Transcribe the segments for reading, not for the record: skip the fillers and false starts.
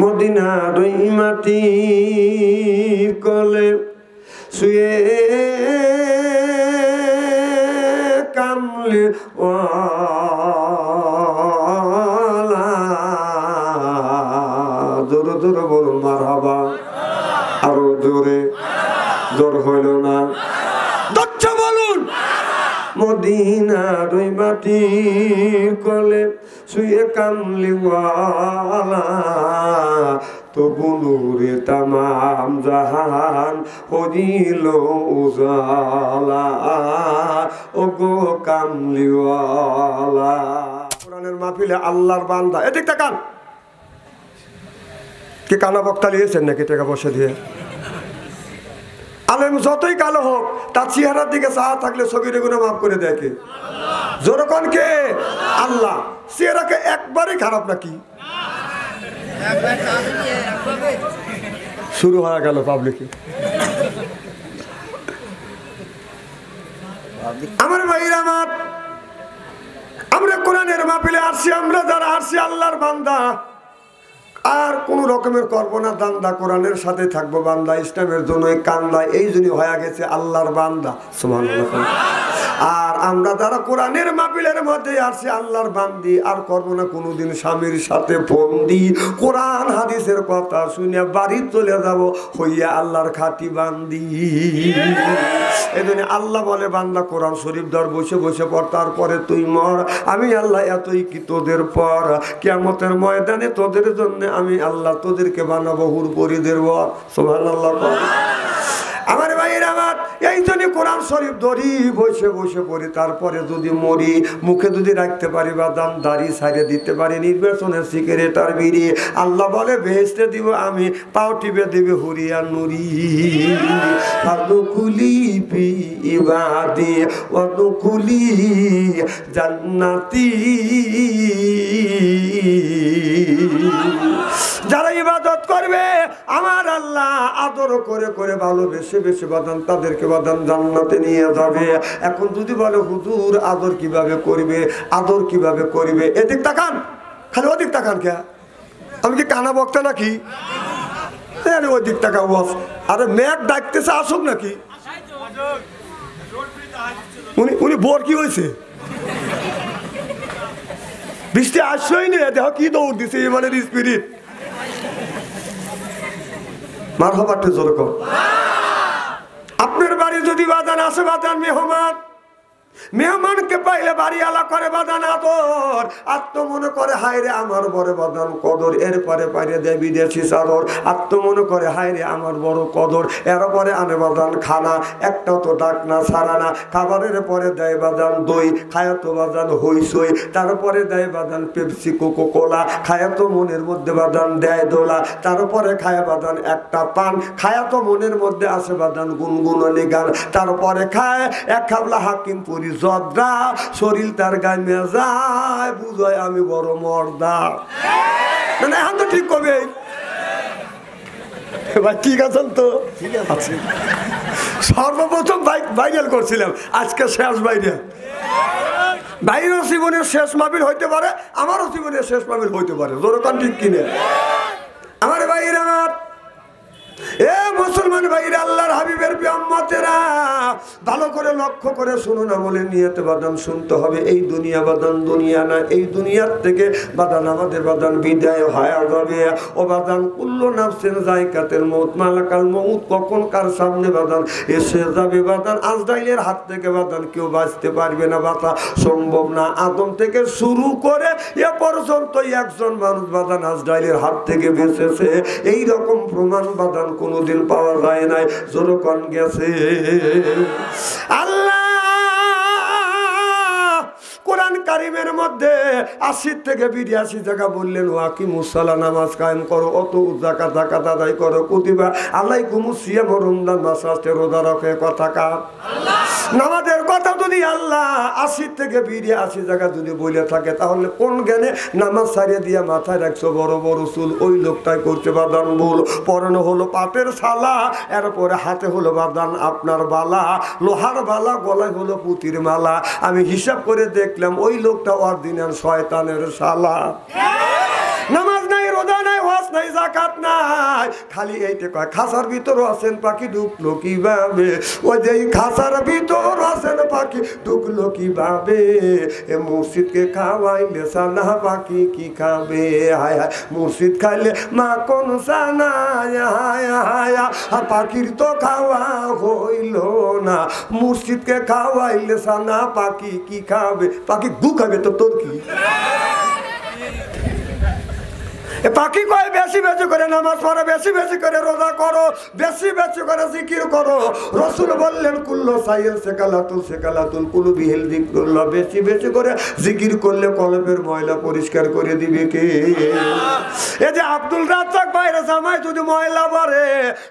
মদিনার ওই মাটির কোলে শুয়ে কামলি ওয়ালা জোরে জোরে বলুন মারহাবা, আরো জোরে, জোর হইল না, দচ্ছা বলুন। মদিনার ওই মাটির কোলে শুয়ে কামলি ওয়ালা তবু নূরে তামাম জাহান হইল উজালা ও গো কামলিওয়ালা। কোরআনের মাহফিলে আল্লাহর বান্দা, এদিক তাকান। কি কানা বক্তা নিয়েছেন নাকি টাকা বসে দিয়ে? আলেম যতই কালো হোক তার চেহারার দিকে চাহা থাকলে সগীরে গুনাহ মাফ করে দেয় কে? জোরকন কে? আল্লাহ। চেহারাকে একবারই খারাপ নাকি? শুরু হয়ে গেল পাবলিকে। আমার ভাইরা আমার, আমরা কোরআনের মাহফিলে আসছি, আমরা যারা আসছি আল্লাহর বান্দা, আর কোন রকমের করবো না দান্দা, কোরআনের সাথে থাকবো বান্দা, ইসলামের জন্য কান্দা, এই জন্য হয়ে গেছে আল্লাহর বান্দা। সুবহানাল্লাহ। আর আমরা যারা কোরআনের মাহফিলের মধ্যে আসছি আল্লাহর বান্দি, আর করবো না কোনোদিন স্বামীর সাথে বন্দি, কোরআন হাদিসের কথা শুনে বাড়ি চলে যাব হইয়া আল্লাহর খাঁটি বান্দি। এই জন্য আল্লাহ বলে বান্দা কোরআন শরীফ ধর, বসে বসে পড়, তারপরে তুই মর। আমি আল্লাহ এতই কি তোদের পর কিয়ামতের ময়দানে তোদের জন্য আমি আল্লাহ তোদেরকে বানাবো হুরপরিদের বর। সুবহানাল্লাহ। আমার ভাইয়ের আমার, এই জন্য কোরআন শরীফ ধরি বসে বসে পড়ি, তারপরে যদি মরি মুখে যদি রাখতে পারি বা দাম দাড়ি ছাড়িয়ে দিতে পারি, নির্বাচনের সিগারেট আর বিড়ি, আল্লাহ বলে বেহেশতে দিব আমি, পাও টিপে দিবে হুরিয়া নুরি। আদুকুলি পি ইবাদি ওয়াদুকুলি জান্নাতি। যারা ইবাদত করবে আমার আল্লাহ আদর করে করে ভালোবেসে বেশি বাদান, তাদেরকে বাদান জান্নাতে নিয়ে যাবে। এখন যদি বলে হুজুর আদর কিভাবে করবে, আদর কিভাবে করবে, এদিক তাকান, খালি ওদিক তাকান। কে আমি কি কানা বক্তা নাকি? ওদিক তাকা বস। আরে মেঘ ডাকতেছে, আসুক নাকি? উনি বোর কি হয়েছে? বৃষ্টি আসছেই নেই, দেখো কি দৌড় দিছে ইমানের স্পিরিট। মারহাবাতে জোরে কর। আপনার বাড়ি যদি বাদান আসে, বাদান মেহমান, মেহমানকে পাইলে বাড়ি আলা করে বাদান আদর, আত্ম মনে করে হায়রে আমার বড় বাদান কদর, এরপরে পাইরে দেয় বিদেশি চাদর, আত্ম মনে করে হায়রে আমার বড় কদর, এরপরে আনে বাদান খানা, একটাও তো ডাক না ছাড়া না, খাবারের পরে দেয় বাদান দই, খায় তো বাদান হইসই, তারপরে দেয় বাদান পেপসি কোকো কোলা, খায় তো মনের মধ্যে বাদান দেয় দোলা, তারপরে খায় বাদান একটা পান, খায় তো মনের মধ্যে আসে বাদান গুনগুননি গান, তারপরে খায় এক খাবলা হাকিম পুরি জর্দা, শরীর তার গায়ে মেজায় বুঝায় আমি বড় মর্দা। না এখন তো ঠিক কবে ভাই? ঠিক আছেন তো? ঠিক আছে। সর্বপ্রথম ভাইরাল করছিলাম, আজকে শেষ ভাইরাল। ভাইয়ের জীবনের শেষ মাহফিল হইতে পারে, আমারও জীবনের শেষ মাহফিল হইতে পারে, জোরকান ঠিক কিনে। আমার ভাইয়ের আমার, এ মুসলমান ভাইরা, আল্লাহর হাবিবের উম্মতেরা, ভালো করে লক্ষ্য করে শুনো না, বলে নিয়তে বাদান শুনতে হবে। এই দুনিয়া বাদান দুনিয়া না, এই দুনিয়ার থেকে বাদান আমাদের বাদান বিদায় হয়ে যাবে। ও বাদান কুল্লু নাফসিন যায়কাতুল মউত, মালাকাল মউত কখন কার সামনে বাদান এসে যাবে। বাদান আজরাইলের হাত থেকে বাদান কেউ বাঁচতে পারবে না, বাঁচা সম্ভব না। আদম থেকে শুরু করে এ পর্যন্ত একজন মানুষ বাদান আজরাইলের হাত থেকে বেঁচেছে, এই রকম প্রমাণ বাদান কোনদিন পাওয়া যায় নাই। জোরকন গেছে আল্লাহ কোরআন কারিমের মধ্যে ৮০ থেকে ৮২ জায়গা বললেন ওয়াকিমুস সালাহ, নামাজ কায়েম করো, অত যাকাত যাকাত আদায় করো, কুতিবা আলাইকুমুস সিয়াম, রমজান মাস আসছে, রোজা রাখে। কথা কার? আল্লাহ। নামাজের কথা যদি আল্লাহ ৮০ থেকে ৮২ জায়গা যদি বলে থাকে, তাহলে কোন জ্ঞানে নামাজ ছাড়িয়ে দিয়ে মাথায় রাখছো বড় বড় চুল, ওই লোকটাই করছে বাদান ভুল। পরনে হলো পাটের শালা, এরপরে হাতে হলো বাদান আপনার বালা, লোহার বালা, গলায় হলো পুতির মালা। আমি হিসাব করে দেখলাম ওই লোকটা অরিজিনাল শয়তানের শালা। নামাজ নাই, রোজা নাই, হজ নাই, জাকাত নাই, খালি এইটা কয় খাসার ভিতর আছেন পাখি ঢুকলো কিভাবে, ওই যে খাসার ভিতর আছেন পাখি ঢুকলো কিভাবে, এ মুর্শিদকে খাওয়াইলে সানা পাখি কি খাবে, হায় হায় মুর্শিদ খাইলে মা কোন সানা, হায় হায় পাখির তো খাওয়া হইল না, মুর্শিদকে খাওয়াইলে সানা পাখি কি খাবে, পাখি গু খাবে তো তোর কি। পাখি কয় বেশি বেশি করে নামাজ পড়ো, বেশি বেশি করে রোজা করো, বেশি বেশি করে জিকির করো। রাসূল বললেন কুল্লু সাইল সেকালাতুল কুলুবিহিল যিকরুল্লাহ, বেশি বেশি করে জিকির করলে কলবের ময়লা পরিষ্কার করে দিবে কে? এই যে আব্দুল রাজ্জাক ভাইয়ের জামায় যদি ময়লা ভরে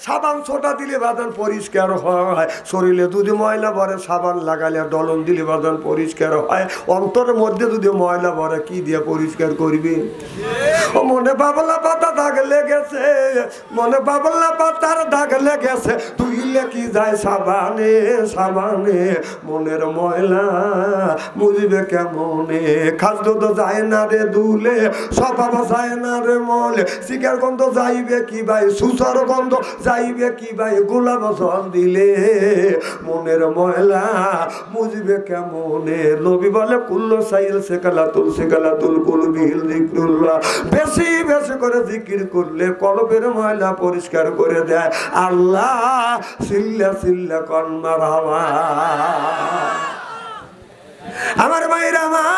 সাবান ছোটা দিলে বাদান পরিষ্কার হয়, শরীরে যদি ময়লা ভরে সাবান লাগালে ডলন দিলে বাদান পরিষ্কার হয়, অন্তরের মধ্যে যদি ময়লা ভরে কি দিয়ে পরিষ্কার করবে? ও মনে বাবলা পাতা দাগ লেগেছে, মনে বাবলা পাতার দাগ লেগেছে, ধুইলে কি যায় সাবানে সাবানে, মনের ময়লা মুজবে কেমনে, খাদ্য তো যায় না রে দুলে, স্বভাব যায় না রে মলে, শিকার গন্ধ যাইবে কি ভাই, সুসার গন্ধ যাইবে কি ভাই, গোলাপ জল দিলে মনের ময়লা মুজবে কেমনে। নবী বলে কুল্লু সাইল সেকালাতুল কুলুবিহিল যিকরুল্লাহ, বেশি বেশি করে জিকির করলে কলবের ময়লা পরিষ্কার করে দেয় আল্লাহ। সিল্লা সিল্লা কন মারহাবা। আমার ভাইরা আমার,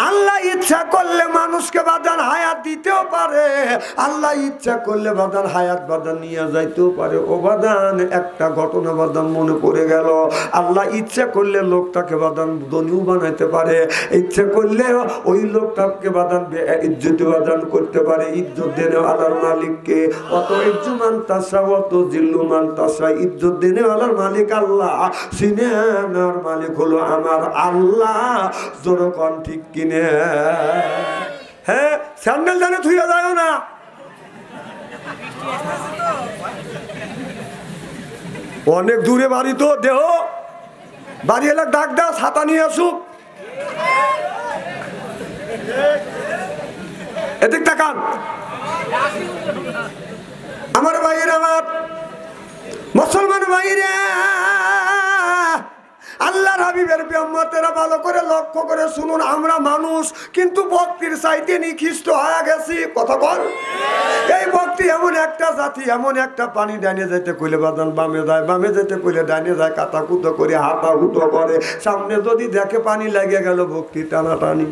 আল্লাহ ইচ্ছা করলে মানুষকে বাদান হায়াত দিতেও পারে, আল্লাহ ইচ্ছা করলে বাদান হায়াত বাদান নিয়ে যাইতেও পারে। ও বাদান একটা ঘটনা বাদান মনে পড়ে গেল, আল্লাহ ইচ্ছা করলে লোকটাকে বাদান ধনীও বানাইতে পারে, ইচ্ছা করলে ওই লোকটাকে বাদান ইজ্জত বাদান করতে পারে। ইজ্জত দেনে আল্লাহর মালিককে, অত ইজ্জুমান তাসা অত জিল্লুমান তাসা, ইজ্জত দেনে আল্লাহর মালিক আল্লাহ, সিনেমার মালিক হলো আমার আল্লাহ। জনগণ ঠিক কিনে? হ্যাঁ, স্যান্ডেল জানে থুইয়া যায় না, অনেক দূরে বাড়ি তো দেহ, বাড়ি এলাক ডাক দাও ছাতা নিয়ে আসুক, এদিক তাকান। আমার ভাইয়ের, আমার মুসলমান ভাইরা, আল্লাহর হাবিবের উম্মতেরা ভালো করে লক্ষ্য করে শুনুন, আমরা মানুষ কিন্তু ভক্তির চাইতে নিকৃষ্ট হয়ে গেছি। কথা বল, এই ভক্তি এমন একটা জাতি, এমন একটা পানি ডাইনে যাইতে কইলে বাদান বামে যায়, বামে যেতে কইলে ডাইনে যায়, কাতা কুতো করে হাতা হুতো করে, সামনে যদি দেখে পানি লেগে গেল ভক্তি টানাটানি,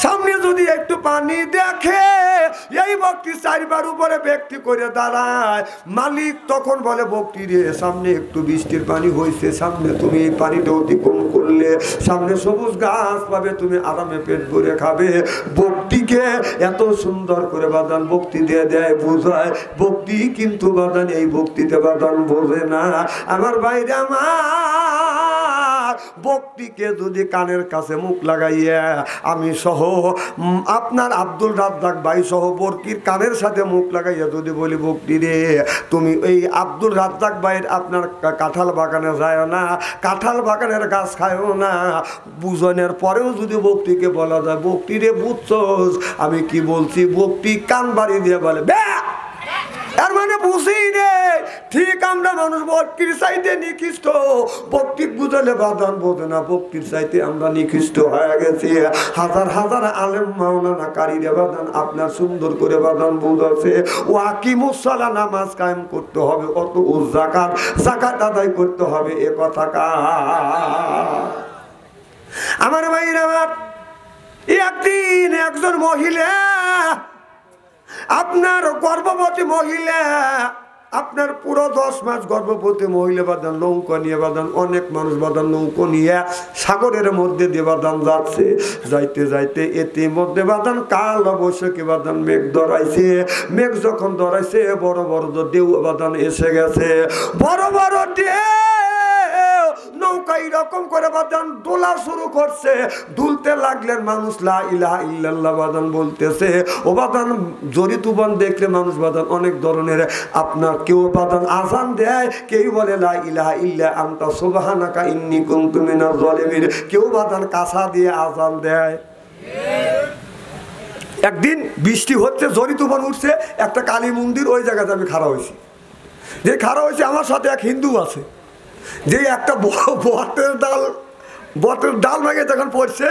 সামনে যদি একটু পানি দেখে এই ভক্তি চারবার উপরে ব্যক্তি করে দাঁড়ায়, মালিক তখন বলে ভক্তি রে সামনে একটু বৃষ্টির পানি হয়েছে, সামনে তুমি এই পানিটা অতিক্রম করলে সামনে সবুজ গাছ পাবে, তুমি আরামে পেট ভরে খাবে। ভক্তিকে এত সুন্দর করে বাদান ভক্তি দিয়ে দেয়, বোঝায় ভক্তি, কিন্তু বাদান এই ভক্তিতে বাদান বোঝে না। আমার বাইরে আমার ভক্তিকে যদি কানের কাছে মুখ লাগাইয়া আমি সহ আপনার আব্দুল রাজ্জাক ভাই সহ বরকির কানের সাথে মুখ লাগাইয়া যদি বলি ভক্তি রে তুমি এই আব্দুল রাজ্জাক ভাইয়ের আপনার কাঁঠাল বাগানে যায় না, কাঁঠাল বাগানের গাছ খায়ও না, বুঝনের পরেও যদি ভক্তিকে বলা যায় ভক্তি রে বুঝছস আমি কি বলছি, ভক্তি কান বাড়ি দিয়ে বলে বে, এর মানে বুঝি রে। ঠিক আমরা মানুষ ভক্তির চাইতে নিকৃষ্ট, ভক্তি বুঝালে বাদান বোঝে না, ভক্তির চাইতে আমরা নিকৃষ্ট হয়ে গেছি। হাজার হাজার আলেম মাওলানা কারীরে বাদান আপনার সুন্দর করে বাদান বুঝাচ্ছে, ওয়াকিমুসসালাহ নামাজ কায়েম করতে হবে, অত যাকাত যাকাত আদায় করতে হবে, এ কথা আমার ভাইরা। আমার একদিন একজন মহিলা, আপনার গর্ভবতী মহিলা, আপনার পুরো 10 মাস গর্ভবতী মহিলা বাদান নৌকা নিয়ে বাদান, অনেক মানুষ বাদান নৌকা নিয়ে সাগরের মধ্যে দিয়ে বাদান যাচ্ছে, যাইতে যাইতে এতে মধ্যে বাদান কাল অবশ্যই বাদান মেঘ ধরাইছে, মেঘ যখন ধরাইছে বড় বড় ঢেউ বাদান এসে গেছে, বড় বড় ঢেউ নৌকা এরকম করে বাদান দোলা শুরু করছে, দুলতে লাগলেন মানুষ লা ইলাহা ইল্লাল্লাহ বাদান বলতেছে। ও বাদান জরি তুফান দেখলে মানুষ বাদান অনেক ধরনের, আপনার কেউ বাদান আজান দেয়, কেউ বলে লা ইলাহা ইল্লা আনতা সুবহানাকা ইন্নী কুনতু মিনাজ জালিমিন, কেউ বাদান কাঁসা দিয়ে আজান দেয়। একদিন বৃষ্টি হচ্ছে, ঝড়ি তুফান উঠছে, একটা কালী মন্দির ওই জায়গাতে আমি খাড়া হয়েছি। যে খাড়া হয়েছে আমার সাথে এক হিন্দু আছে, যে একটা বটের ডাল ভেঙে যখন পড়ছে,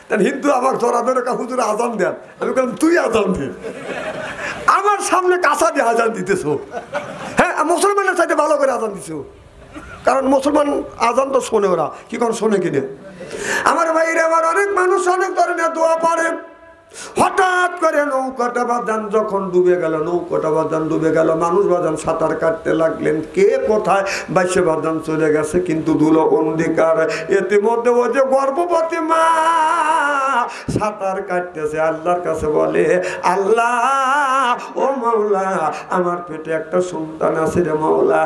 তখন হিন্দু আমার ধরা ধরে হুজুর আজান দেন। আমি বললাম তুই আজান দি, আমার সামনে কাঁচা দিয়ে আজান দিতেছ। হ্যাঁ, মুসলমানের সাথে ভালো করে আজান দিছ, কারণ মুসলমান আজান তো শোনে, ওরা কি কোন শোনে কিনে। আমার ভাইরে, আমার অনেক মানুষ অনেক ধরনের দোয়া পড়ে। হঠাৎ করে নৌকাটা বাজান যখন ডুবে গেল, নৌকাটা বাজান ডুবে গেল, মানুষ বাজান সাঁতার কাটতে লাগলেন, কে কোথায় বাইশে বাজান চলে গেছে, কিন্তু ধুলো অন্ধকার। ইতিমধ্যে ও যে গর্ভবতী মা সাঁতার কাটতেছে, আল্লাহর কাছে বলে, আল্লাহ ও মাওলা, আমার পেটে একটা সন্তান আছে রে মাওলা।